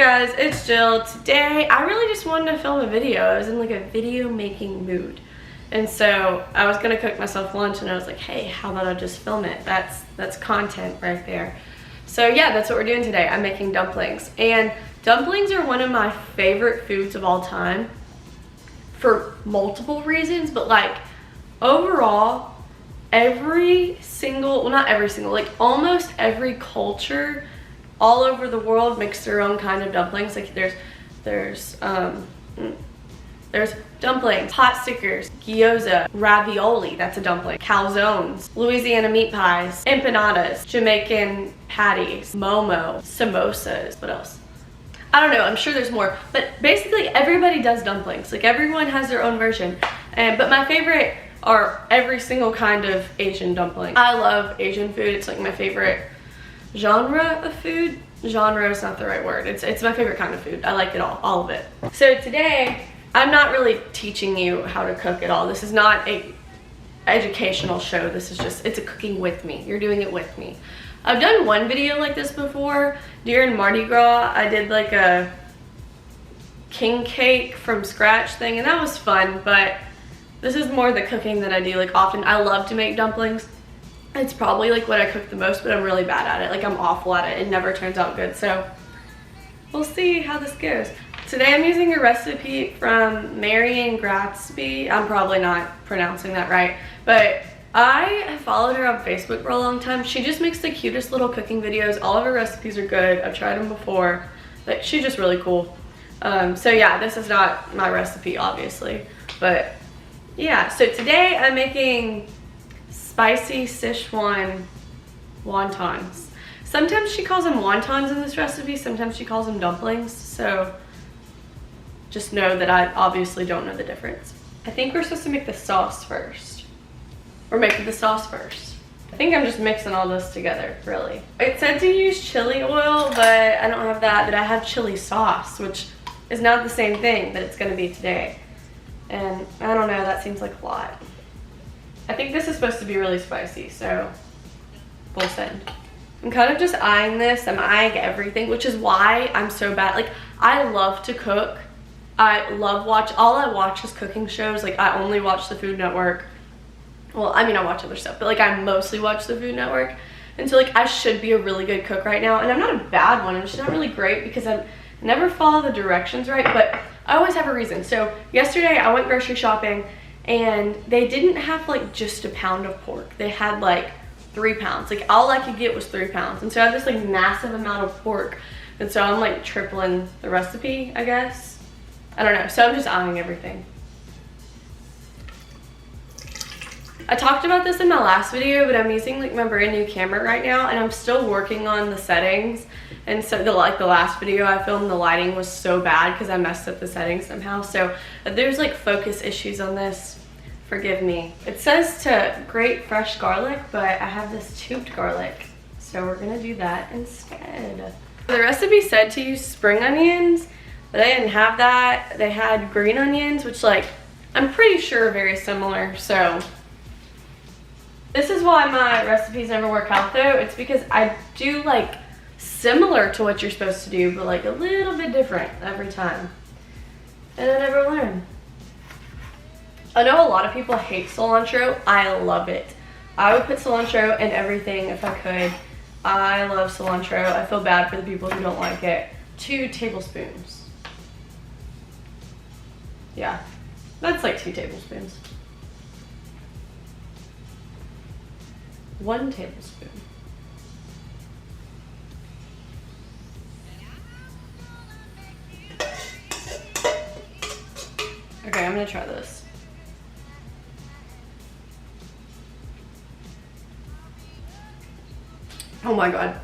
guys, it's Jill. Today, I really just wanted to film a video. I was in like a video making mood. And so I was gonna cook myself lunch and I was like, hey, how about I just film it? That's content right there. So yeah, that's what we're doing today. I'm making dumplings. And dumplings are one of my favorite foods of all time for multiple reasons, but like overall, every single, well not every single, like almost every culture all over the world makes their own kind of dumplings. Like there's dumplings, pot stickers, gyoza, ravioli, that's a dumpling, calzones, Louisiana meat pies, empanadas, Jamaican patties, momo, samosas, what else? I don't know, I'm sure there's more, but basically everybody does dumplings. Like everyone has their own version. But my favorite are every single kind of Asian dumpling. I love Asian food. It's like my favorite genre of food. Genre is not the right word. It's my favorite kind of food. I like it all of it. So today, I'm not really teaching you how to cook at all. This is not a educational show. This is just, it's a cooking with me. You're doing it with me. I've done one video like this before. During Mardi Gras, I did like a king cake from scratch thing, and that was fun, but this is more the cooking that I do like often. I love to make dumplings. It's probably like what I cook the most, but I'm really bad at it. Like I'm awful at it. It never turns out good. So we'll see how this goes. Today I'm using a recipe from Marion Gratsby. I'm probably not pronouncing that right, but I have followed her on Facebook for a long time. She just makes the cutest little cooking videos. All of her recipes are good. I've tried them before. Like she's just really cool. So yeah, this is not my recipe obviously, but yeah. So today I'm making spicy Sichuan wontons. Sometimes she calls them wontons in this recipe, sometimes she calls them dumplings, so just know that I obviously don't know the difference. I think we're supposed to make the sauce first. We're making the sauce first. I think I'm just mixing all this together, really. It said to use chili oil, but I don't have that, but I have chili sauce, which is not the same thing that it's gonna be today. And I don't know, that seems like a lot. I think this is supposed to be really spicy, so we'll send. I'm kind of just eyeing this. I'm eyeing everything, which is why I'm so bad. Like, I love to cook. I love all I watch is cooking shows. Like, I only watch the Food Network. Well, I mean, I watch other stuff, but like, I mostly watch the Food Network. And so like, I should be a really good cook right now. And I'm not a bad one. I'm just not really great because I never follow the directions right, but I always have a reason. So yesterday I went grocery shopping and they didn't have like just a pound of pork. They had like 3 pounds. Like all I could get was 3 pounds. And so I have this like massive amount of pork. And so I'm like tripling the recipe, I guess. I don't know. So I'm just eyeing everything. I talked about this in my last video, but I'm using like my brand new camera right now and I'm still working on the settings. And so the last video I filmed, the lighting was so bad because I messed up the settings somehow. So if there's like focus issues on this, forgive me. It says to grate fresh garlic, but I have this tubed garlic. So we're gonna do that instead. The recipe said to use spring onions, but they didn't have that. They had green onions, which like, I'm pretty sure are very similar. So this is why my recipes never work out though. It's because I do like similar to what you're supposed to do, but like a little bit different every time. And I never learn. I know a lot of people hate cilantro. I love it. I would put cilantro in everything if I could. I love cilantro. I feel bad for the people who don't like it. 2 tablespoons. Yeah, that's like 2 tablespoons. 1 tablespoon. Okay, I'm gonna try this. Oh my god.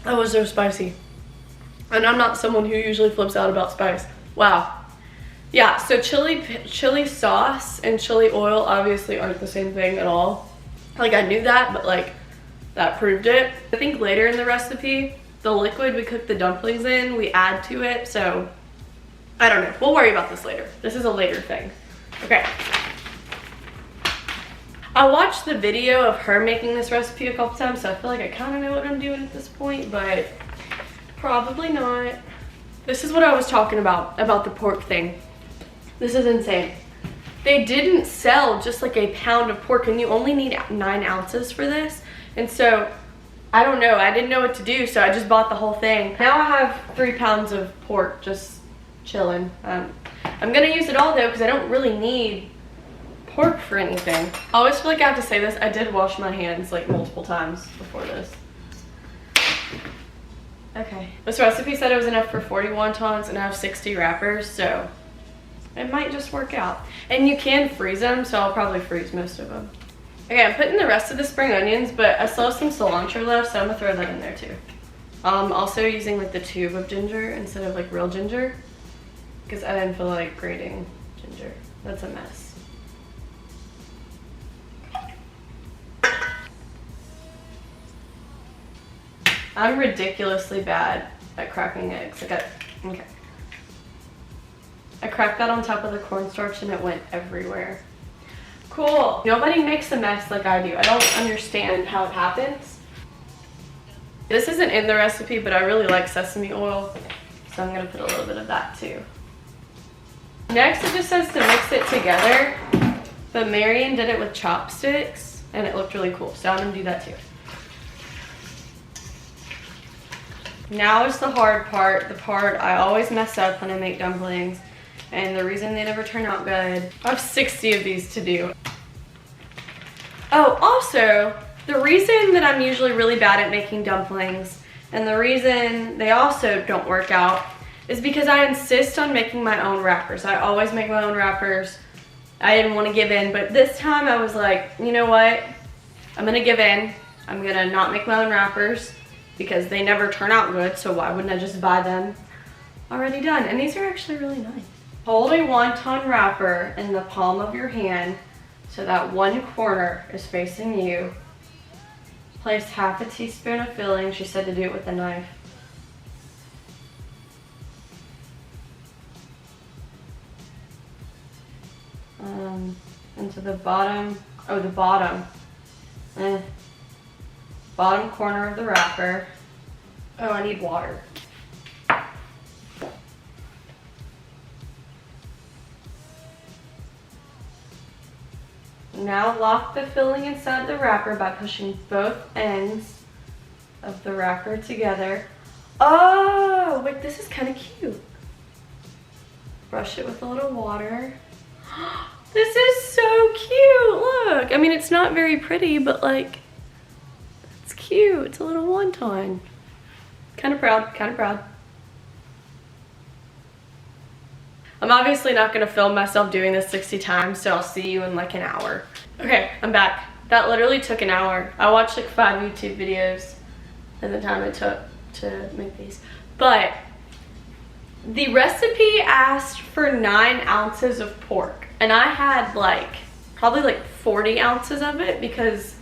That was so spicy. And I'm not someone who usually flips out about spice. Wow. Yeah, so chili sauce and chili oil obviously aren't the same thing at all. Like I knew that, but like that proved it. I think later in the recipe, the liquid we cook the dumplings in, we add to it, so I don't know. We'll worry about this later. This is a later thing. Okay. I watched the video of her making this recipe a couple times, so I feel like I kind of know what I'm doing at this point, but probably not. This is what I was talking about the pork thing. This is insane. They didn't sell just like a pound of pork, and you only need 9 ounces for this. And so, I don't know, I didn't know what to do, so I just bought the whole thing. Now I have 3 pounds of pork just chilling. I'm gonna use it all though, because I don't really need pork for anything. I always feel like I have to say this, I did wash my hands like multiple times before this. Okay, this recipe said it was enough for 40 wontons, and I have 60 wrappers, so it might just work out. And you can freeze them, so I'll probably freeze most of them. Okay, I'm putting the rest of the spring onions, but I still have some cilantro left, so I'm gonna throw that in there too. Also using like the tube of ginger instead of like real ginger, because I didn't feel like grating ginger. That's a mess. I'm ridiculously bad at cracking eggs. Okay. I cracked that on top of the cornstarch and it went everywhere. Cool. Nobody makes a mess like I do. I don't understand how it happens. This isn't in the recipe, but I really like sesame oil, so I'm gonna put a little bit of that too. Next, it just says to mix it together, but Marion did it with chopsticks and it looked really cool, so I'm gonna do that too. Now is the hard part, the part I always mess up when I make dumplings, and the reason they never turn out good. I have 60 of these to do. Oh, also, the reason that I'm usually really bad at making dumplings, and the reason they also don't work out, is because I insist on making my own wrappers. I always make my own wrappers. I didn't want to give in, but this time I was like, you know what? I'm gonna give in. I'm gonna not make my own wrappers, because they never turn out good, so why wouldn't I just buy them already done? And these are actually really nice. Hold a wonton wrapper in the palm of your hand so that one corner is facing you. Place half a teaspoon of filling. She said to do it with a knife. Into the bottom, bottom corner of the wrapper. Oh, I need water. Now lock the filling inside the wrapper by pushing both ends of the wrapper together. Oh, wait, this is kind of cute. Brush it with a little water. This is so cute, look. I mean, it's not very pretty, but like, it's cute. It's a little wonton. Kind of proud, kind of proud. I'm obviously not gonna film myself doing this 60 times, so I'll see you in like an hour. Okay, I'm back. That literally took an hour. I watched like 5 YouTube videos in the time it took to make these. But the recipe asked for 9 ounces of pork, and I had like probably like 40 ounces of it because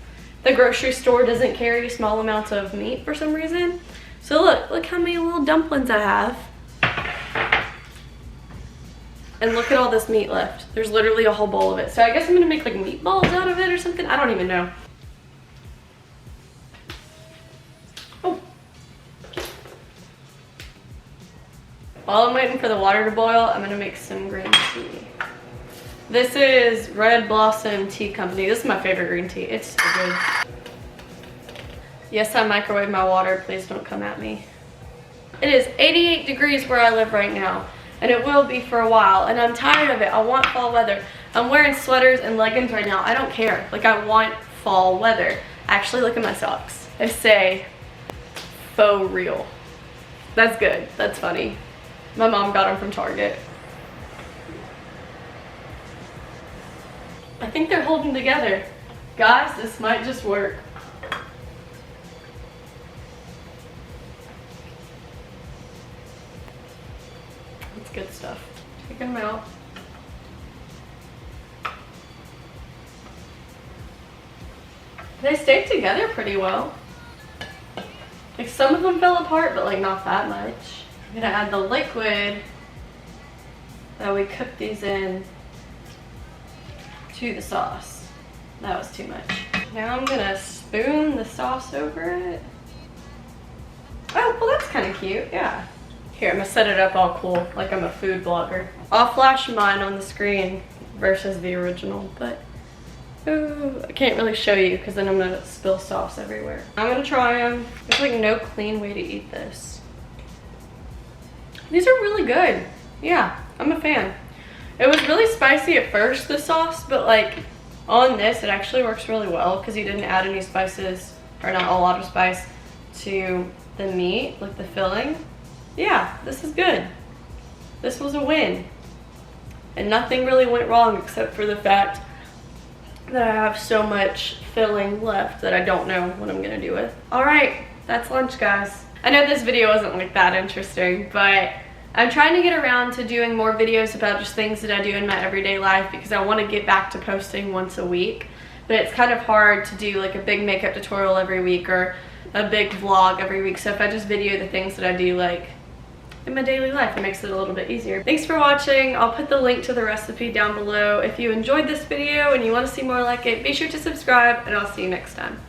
the grocery store doesn't carry small amounts of meat for some reason. So look how many little dumplings I have. And look at all this meat left. There's literally a whole bowl of it. So I guess I'm gonna make like meatballs out of it or something. I don't even know. Oh. While I'm waiting for the water to boil, I'm gonna make some green tea. This is Red Blossom Tea Company. This is my favorite green tea. It's so good. Yes, I microwave my water. Please don't come at me. It is 88 degrees where I live right now, and it will be for a while, and I'm tired of it. I want fall weather. I'm wearing sweaters and leggings right now. I don't care. Like, I want fall weather. Actually, look at my socks. They say faux real. That's good. That's funny. My mom got them from Target. I think they're holding together. Guys, this might just work. It's good stuff. Taking them out. They stayed together pretty well. Like, some of them fell apart, but like not that much. I'm gonna add the liquid that we cooked these in to the sauce. That was too much. Now I'm gonna spoon the sauce over it. Oh, well that's kind of cute, yeah. Here, I'm gonna set it up all cool, like I'm a food blogger. I'll flash mine on the screen versus the original, but ooh, I can't really show you because then I'm gonna spill sauce everywhere. I'm gonna try them. There's like no clean way to eat this. These are really good. Yeah, I'm a fan. It was really spicy at first, the sauce, but like on this, it actually works really well because you didn't add any spices, or not a lot of spice, to the meat, like the filling. Yeah, this is good. This was a win. And nothing really went wrong except for the fact that I have so much filling left that I don't know what I'm gonna do with. All right, that's lunch, guys. I know this video wasn't like that interesting, but I'm trying to get around to doing more videos about just things that I do in my everyday life because I want to get back to posting once a week. But it's kind of hard to do like a big makeup tutorial every week or a big vlog every week. So if I just video the things that I do like in my daily life, it makes it a little bit easier. Thanks for watching. I'll put the link to the recipe down below. If you enjoyed this video and you want to see more like it, be sure to subscribe, and I'll see you next time.